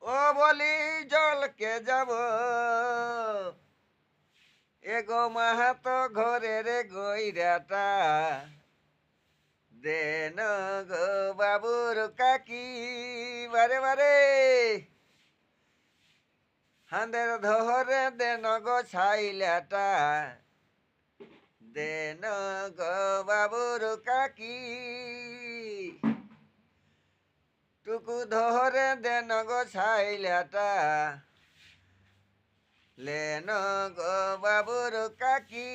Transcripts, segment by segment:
ও বলি জলকে যাব এগো মাহাতো ঘরের গইরাটা দেন গো বাবুর কাকি বারে বারে হাঁদের ধরে দেন গো ছাইলাটা দেন গো বাবুর কাকি টুকু ধরে দেন গো ছাইলাটা লেন গো বাবুর কাকি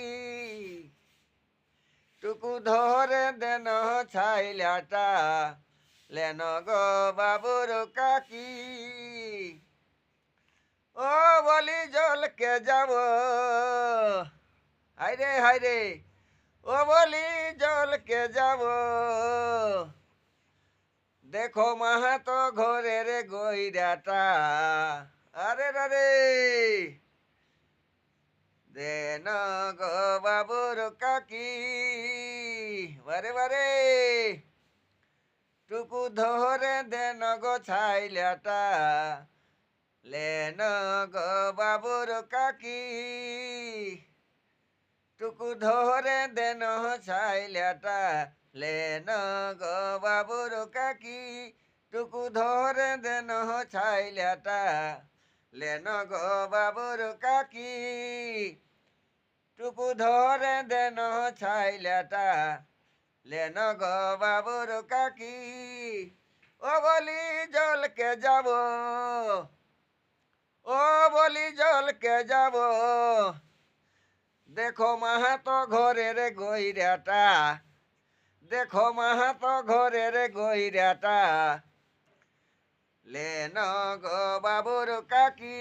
টুকু ধরে দেন ছাইলাটা লেন গো বাবুর কাকি ও বলি জলকে যাব হাইরে হাইরে ও বলি জলকে যাব দেখো মাহাতো ঘরের গইরাটা আরে রে দেন গো বাবুর কাকি বারে বারে টুকু ধরে দেন গো ছাইলাটা লেন গো বাবুর কাকি টুকু ধরে দেন ছাইলাটা লেন গো বাবুর কাকি টুকু ধরে দেন ছাইলাটা লেন গো বাবুর কাকি টুকু ধরে দেন ছাইলাটা লেন গো বাবুর কাকি ও বলি জলকে যাব ও বলি জলকে যাব দেখো মাহাতো ঘরের গইরাটা দেখো মাহাতো ঘরের গইরাটা লেন গো বাবুর কাকি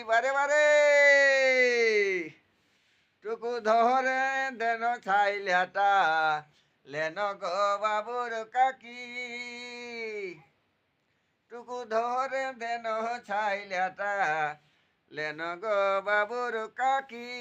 বারে বারে টুকু ধরে দেন ছাইলাটা লেন গো বাবুর কাকি টুকু ধরে দেন ছাইলাটা লেন গো বাবুর কাকি